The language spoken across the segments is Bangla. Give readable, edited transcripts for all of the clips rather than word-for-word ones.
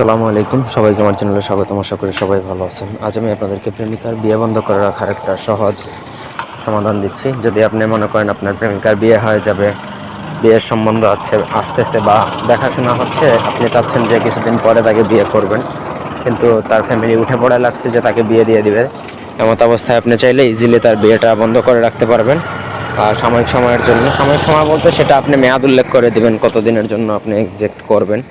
আসসালামু আলাইকুম, সবাইকে আমার চ্যানেলে স্বাগতম। আশা করি সবাই ভালো আছেন। আজ আমি আপনাদেরকে প্রেমিকার বিয়ে বন্ধ করে রাখার একটা সহজ সমাধান দিচ্ছি। যদি আপনি মনে করেন আপনার প্রেমিকার বিয়ে হয়ে যাবে, বিয়ের সম্বন্ধ আসতেছে বা দেখাশোনা হচ্ছে, আপনি চাচ্ছেন যে কিছুদিন পরে তাকে বিয়ে করবেন, কিন্তু তার ফ্যামিলি উঠে পড়ে লাগছে যে তাকে বিয়ে দিয়ে দিবে, এমত অবস্থায় আপনি চাইলে ইজিলি তার বিয়েটা বন্ধ করে রাখতে পারবেন। আর সাময়িক সময়ের জন্য, সাময়িক সময় বলতে সেটা আপনি মেয়াদ উল্লেখ করে দিবেন কতদিনের জন্য আপনি এক্সেক্ট করবেন।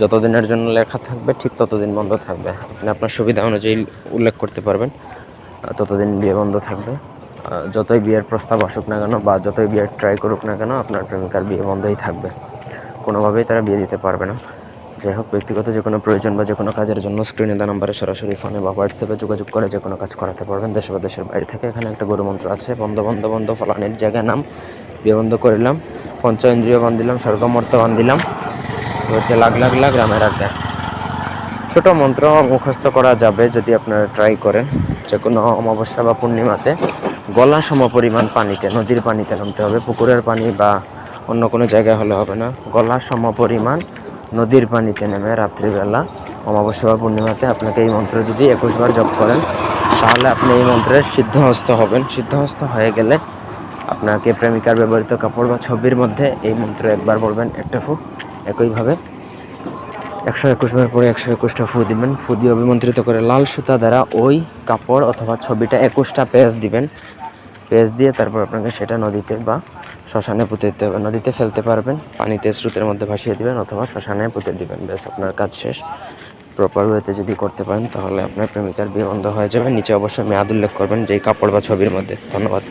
যতদিনের জন্য লেখা থাকবে ঠিক ততদিন বন্ধ থাকবে, আপনি আপনার সুবিধা অনুযায়ী উল্লেখ করতে পারবেন। ততদিন বিয়ে বন্ধ থাকবে। যতই বিয়ের প্রস্তাব আসুক না কেন বা যতই বিয়ের ট্রাই করুক না কেন, আপনার প্রেমিকার বিয়ে বন্ধই থাকবে, কোনোভাবেই তারা বিয়ে দিতে পারবে না। যাই হোক, ব্যক্তিগত যে কোনো প্রয়োজন বা যে কোনো কাজের জন্য স্ক্রিনে দেওয়া নাম্বারে সরাসরি ফোনে বা হোয়াটসঅ্যাপে যোগাযোগ করে যে কোনো কাজ করাতে পারবেন, দেশে বা দেশের বাইরে থেকে। এখানে একটা গরু মন্ত্র আছে, বন্ধ বন্ধ বন্ধ ফলানির জায়গায় নাম, বিয়ে বন্ধ করিলাম, পঞ্চ ইন্দ্রিয় বান্ধিলাম, স্বর্গমর্ত বান্ধিলাম, হচ্ছে লাখ লাখ লাখ গ্রামের আড্ডা। ছোট মন্ত্র মুখস্থ করা যাবে যদি আপনারা ট্রাই করেন। যে কোনো অমাবস্যা বা পূর্ণিমাতে গলা সম পরিমাণ পানিতে, নদীর পানিতে নামতে হবে, পুকুরের পানি বা অন্য কোনো জায়গায় হলে হবে না। গলা সম পরিমাণ নদীর পানিতে নেমে রাত্রিবেলা অমাবস্যা বা পূর্ণিমাতে আপনাকে এই মন্ত্র যদি 21 বার জপ করেন, তাহলে আপনি এই মন্ত্রের সিদ্ধহস্ত হবেন। সিদ্ধহস্ত হয়ে গেলে আপনাকে প্রেমিকার ব্যবহৃত কাপড় বা ছবির মধ্যে এই মন্ত্র একবার বলবেন, একটা ফু। একইভাবে 121 বার পরে 121টা ফু দিবেন। ফু দিয়ে অভিমন্ত্রিত করে লাল সুতা দ্বারা ওই কাপড় অথবা ছবিটা 21টা পেঁচ দিবেন। পেঁচ দিয়ে তারপর আপনাকে সেটা নদীতে বা শ্মশানে পুঁতে দিতে হবে। নদীতে ফেলতে পারবেন, পানিতে স্রোতের মধ্যে ভাসিয়ে দিবেন, অথবা শ্মশানে পুঁতে দিবেন। ব্যাস, আপনার কাজ শেষ। প্রপার ওয়েতে যদি করতে পারেন তাহলে আপনার প্রেমিকার বিয়ে বন্ধ হয়ে যাবে। নিচে অবশ্যই মেয়াদ উল্লেখ করবেন যেই কাপড় বা ছবির মধ্যে। ধন্যবাদ।